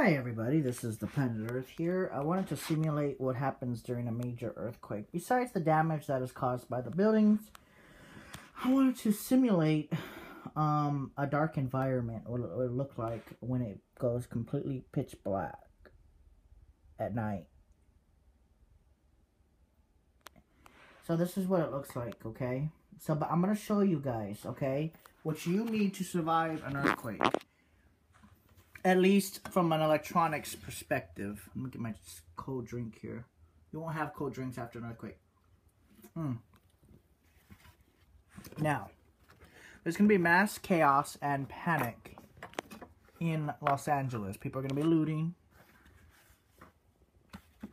Hi everybody, this is the Planet Earth here. I wanted to simulate what happens during a major earthquake. Besides the damage that is caused by the buildings, I wanted to simulate a dark environment, what it would look like when it goes completely pitch black at night. So this is what it looks like, okay? But I'm going to show you guys, okay, what you need to survive an earthquake. At least from an electronics perspective. Let me get my cold drink here. You won't have cold drinks after an earthquake. Now, there's going to be mass chaos and panic in Los Angeles. People are going to be looting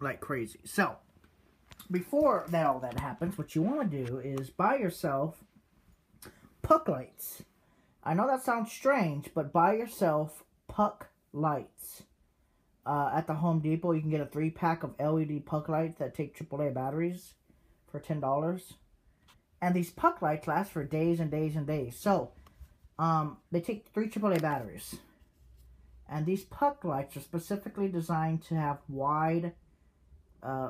like crazy. So, before all that happens, what you want to do is buy yourself puck lights. I know that sounds strange, but buy yourself puck lights. At the Home Depot, you can get a 3-pack of LED puck lights that take AAA batteries for $10. And these puck lights last for days and days and days. So, they take 3 AAA batteries. And these puck lights are specifically designed to have wide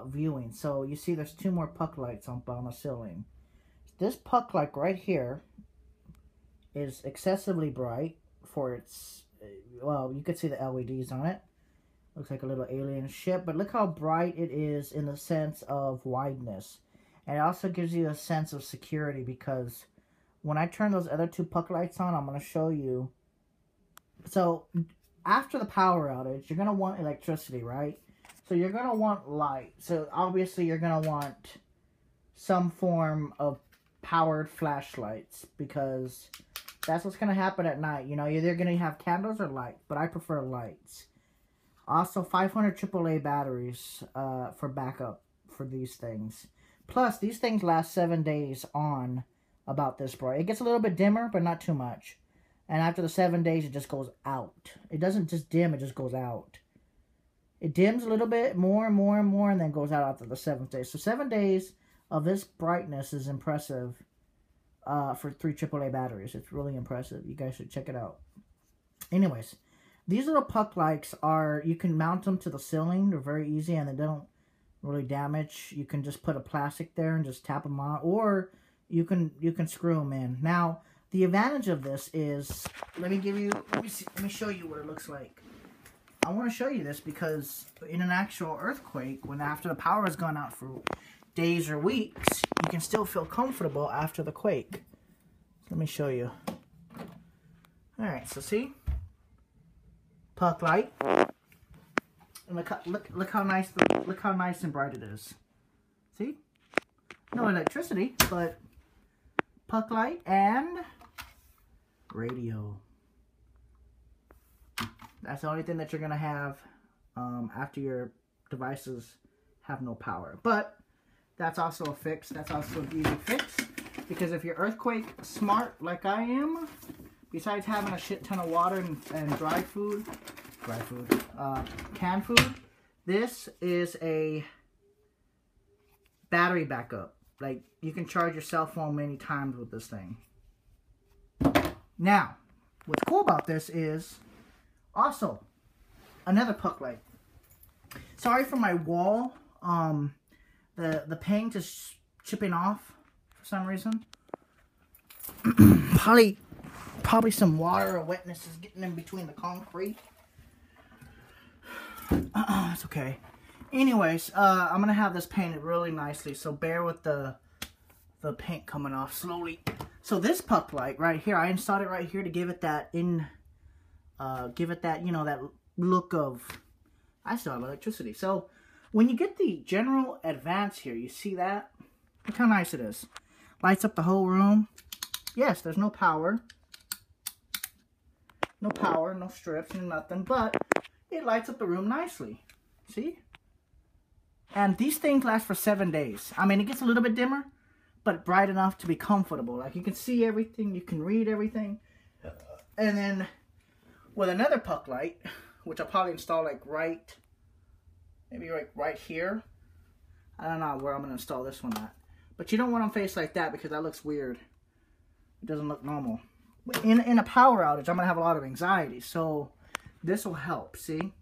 viewing. So, you see there's 2 more puck lights on the ceiling. This puck light right here is excessively bright for its... Well, you can see the LEDs on it. Looks like a little alien ship. But look how bright it is in the sense of wideness. And it also gives you a sense of security because when I turn those other 2 puck lights on, I'm going to show you. So, after the power outage, you're going to want electricity, right? So, you're going to want light. So, obviously, you're going to want some form of powered flashlights because... that's what's going to happen at night. You know, you're either going to have candles or light, but I prefer lights. Also, 500 AAA batteries for backup for these things. Plus, these things last 7 days on about this bright. It gets a little bit dimmer, but not too much. And after the 7 days, it just goes out. It doesn't just dim, it just goes out. It dims a little bit, more and more and more, and then goes out after the 7th day. So 7 days of this brightness is impressive. For 3 AAA batteries. It's really impressive. You guys should check it out. Anyways, these little puck lights are, you can mount them to the ceiling. They're very easy and they don't really damage. You can just put a plastic there and just tap them on, or you can screw them in. Now, the advantage of this is, let me show you what it looks like. I want to show you this because in an actual earthquake, when after the power has gone out for days or weeks, you can still feel comfortable after the quake. Let me show you. Alright, so see? Puck light. And look how nice and bright it is. See? No electricity, but puck light and radio. That's the only thing that you're gonna have after your devices have no power. But that's also a fix. That's also an easy fix. Because if you're earthquake smart like I am, besides having a shit ton of water and canned food, this is a battery backup. Like, you can charge your cell phone many times with this thing. Now, what's cool about this is also another puck light. Sorry for my wall. The paint is chipping off for some reason. probably some water or wetness is getting in between the concrete. It's okay. Anyways, I'm gonna have this painted really nicely, so bear with the paint coming off slowly. So this puck light right here, I installed it right here to give it that you know, that look of, I still have electricity. So when you get the general advance here, you see that? Look how nice it is. Lights up the whole room. Yes, there's no power. No power, no strips, no nothing. But it lights up the room nicely. See? And these things last for 7 days. I mean, it gets a little bit dimmer, but bright enough to be comfortable. Like, you can see everything. You can read everything. And then with another puck light, which I'll probably install like maybe right here. I don't know where I'm going to install this one at. But you don't want them faced like that because that looks weird. It doesn't look normal. In a power outage, I'm going to have a lot of anxiety. So this will help, see?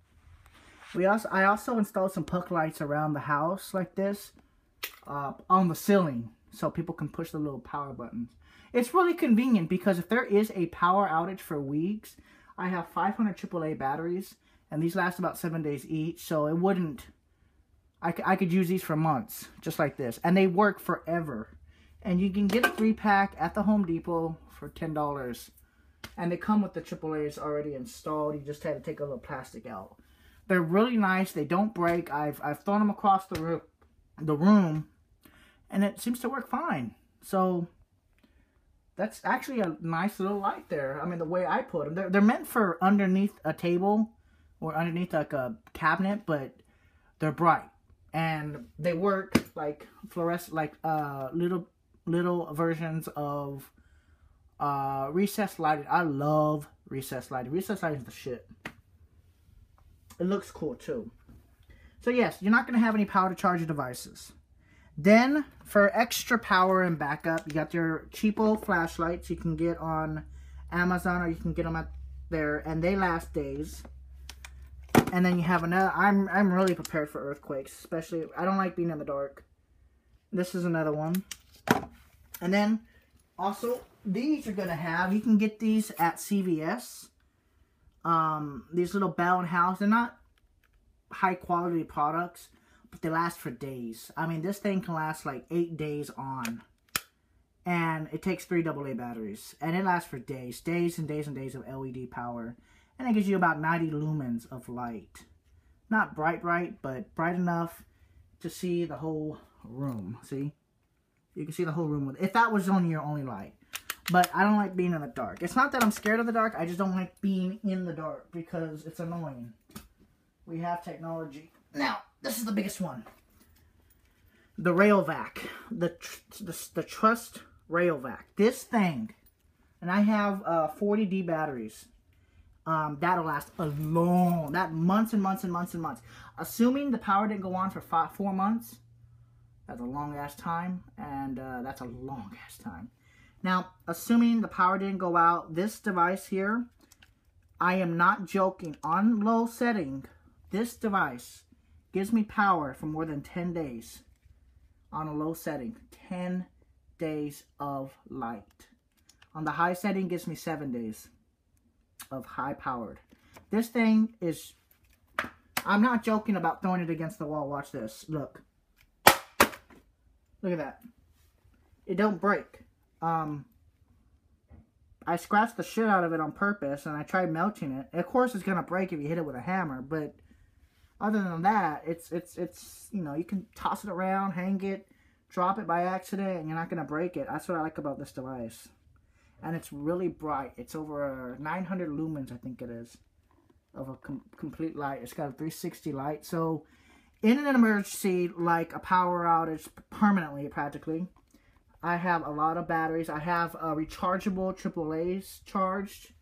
I also installed some puck lights around the house like this, on the ceiling, so people can push the little power buttons. It's really convenient because if there is a power outage for weeks, I have 500 AAA batteries, and these last about 7 days each, so it wouldn't... I could use these for months, just like this, and they work forever. And you can get a 3-pack at the Home Depot for $10, and they come with the AAAs already installed. You just have to take a little plastic out. They're really nice. They don't break. I've thrown them across the room, and it seems to work fine. So that's actually a nice little light there. I mean, the way I put them, they're meant for underneath a table or underneath like a cabinet, but they're bright and they work like fluorescent, like little versions of recessed lighting. I love recessed lighting. Recessed lighting is the shit. It looks cool too. So yes, you're not going to have any power to charge your devices. Then, for extra power and backup, you got your cheapo flashlights you can get on Amazon, or you can get them out there, and they last days. And then you have another. I'm really prepared for earthquakes, especially. I don't like being in the dark. This is another one. And then, also, these are going to have, you can get these at CVS. These little bell and house, they're not high quality products, but they last for days. I mean, this thing can last like 8 days on, and it takes 3 AA batteries, and it lasts for days and days and days of LED power, and it gives you about 90 lumens of light. Not bright, but bright enough to see the whole room. See, you can see the whole room with, if that was only your only light. But I don't like being in the dark. It's not that I'm scared of the dark. I just don't like being in the dark because it's annoying. We have technology. Now, this is the biggest one. The Rayovac. The Trust Rayovac. This thing. And I have 40D batteries. That'll last a long... months and months and months and months. Assuming the power didn't go on for 4 months. That's a long-ass time. And that's a long-ass time. Now, assuming the power didn't go out, this device here, I am not joking, on low setting, this device gives me power for more than 10 days on a low setting. 10 days of light. On the high setting, gives me 7 days of high powered. This thing is, I'm not joking about throwing it against the wall. Watch this. Look. Look at that. It don't break. I scratched the shit out of it on purpose, and I tried melting it. Of course, it's gonna break if you hit it with a hammer, but other than that, it's you know, you can toss it around, hang it, drop it by accident, and you're not gonna break it. That's what I like about this device. And it's really bright. It's over 900 lumens, I think it is, of a complete light. It's got a 360 light, so in an emergency, like a power outage, permanently, practically, I have a lot of batteries. I have rechargeable AAAs charged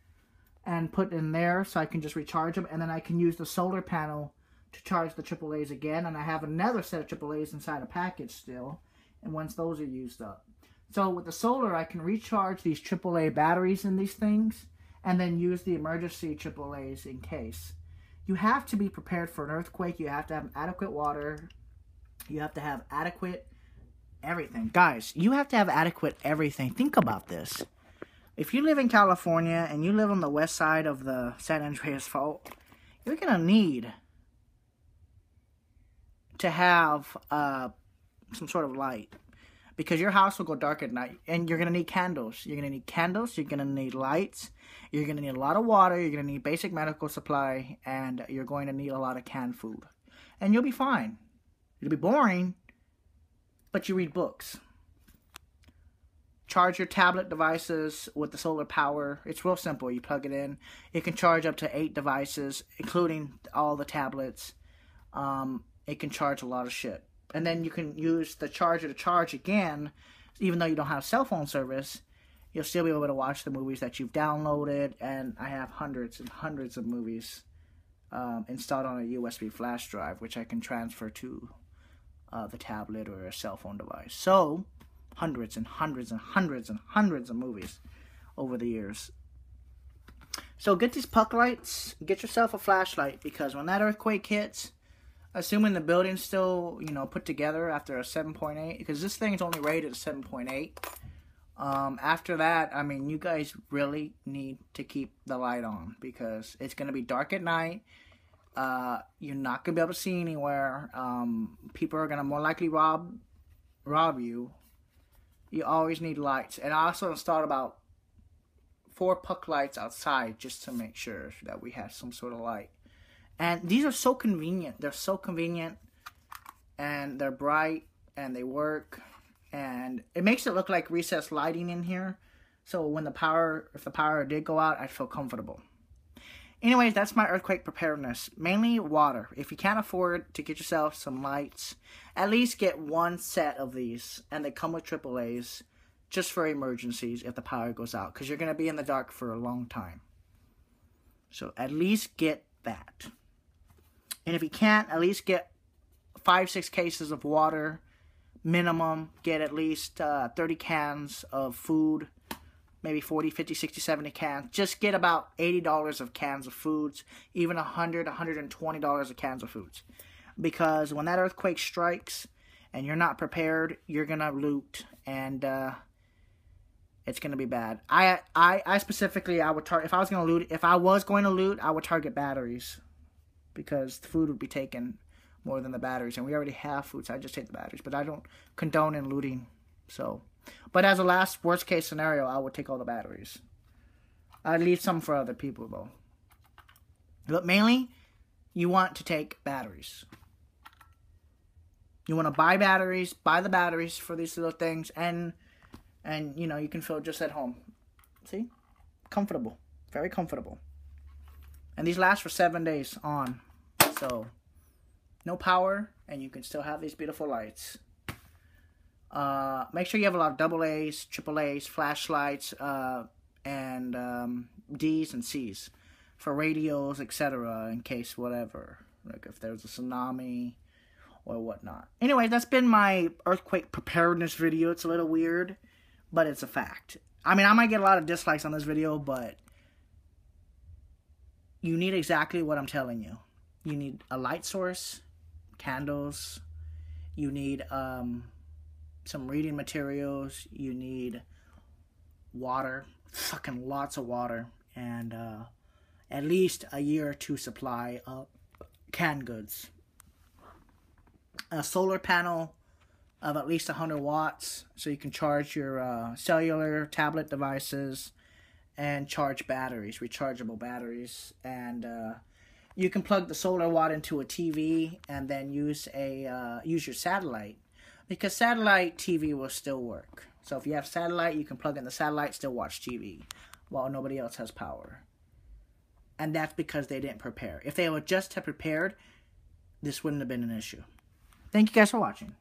and put in there so I can just recharge them. And then I can use the solar panel to charge the AAAs again. And I have another set of AAAs inside a package still. And once those are used up. So with the solar, I can recharge these AAA batteries in these things. And then use the emergency AAAs in case. You have to be prepared for an earthquake. You have to have adequate water. You have to have adequate... everything. Guys, you have to have adequate everything. Think about this. If you live in California and you live on the west side of the San Andreas Fault, you're going to need to have some sort of light. Because your house will go dark at night. And you're going to need candles. You're going to need candles. You're going to need lights. You're going to need a lot of water. You're going to need basic medical supply. And you're going to need a lot of canned food. And you'll be fine. It'll be boring. But you read books. Charge your tablet devices with the solar power. It's real simple. You plug it in. It can charge up to 8 devices, including all the tablets. It can charge a lot of shit. And then you can use the charger to charge again. Even though you don't have cell phone service, you'll still be able to watch the movies that you've downloaded. And I have hundreds and hundreds of movies installed on a USB flash drive, which I can transfer to the tablet or a cell phone device. So, hundreds and hundreds and hundreds and hundreds of movies over the years. So get these puck lights. Get yourself a flashlight, because when that earthquake hits, assuming the building's still, you know, put together after a 7.8, because this thing's only rated a 7.8. After that, I mean, you guys really need to keep the light on, because it's going to be dark at night. You're not going to be able to see anywhere. People are going to more likely rob you. You always need lights. And I also installed about 4 puck lights outside just to make sure that we had some sort of light. And these are so convenient. They're so convenient. And they're bright. And they work. And it makes it look like recessed lighting in here. So when if the power did go out, I'd feel comfortable. Anyways, that's my earthquake preparedness. Mainly water. If you can't afford to get yourself some lights, at least get 1 set of these. And they come with AAAs. Just for emergencies if the power goes out. Because you're going to be in the dark for a long time. So at least get that. And if you can't, at least get 5-6 cases of water. Minimum. Get at least 30 cans of food. Maybe 40, 50, 60, 70 cans. Just get about $80 of cans of foods. Even $100, $120 of cans of foods. Because when that earthquake strikes and you're not prepared, you're going to loot. And it's going to be bad. I specifically, I would target, if I was going to loot, I would target batteries. Because the food would be taken more than the batteries. And we already have food, so I just take the batteries. But I don't condone in looting. So, but as a last worst case scenario, I would take all the batteries. I'd leave some for other people, though. But mainly, you want to take batteries. You want to buy batteries, buy the batteries for these little things, and you know, you can feel just at home. See? Comfortable. Very comfortable. And these last for 7 days on. So, no power, and you can still have these beautiful lights. Make sure you have a lot of AA's, AAA's, flashlights, and D's and C's for radios, etc. in case whatever. Like if there's a tsunami or whatnot. Anyway, that's been my earthquake preparedness video. It's a little weird, but it's a fact. I mean, I might get a lot of dislikes on this video, but you need exactly what I'm telling you. You need a light source, candles, you need some reading materials, you need water, fucking lots of water, and at least a year or 2 supply of canned goods. A solar panel of at least 100 watts, so you can charge your cellular tablet devices and charge batteries, rechargeable batteries. And you can plug the solar watt into a TV and then use your satellite, because satellite TV will still work. So if you have satellite, you can plug in the satellite, still watch TV while nobody else has power. And that's because they didn't prepare. If they would just have prepared, this wouldn't have been an issue. Thank you guys for watching.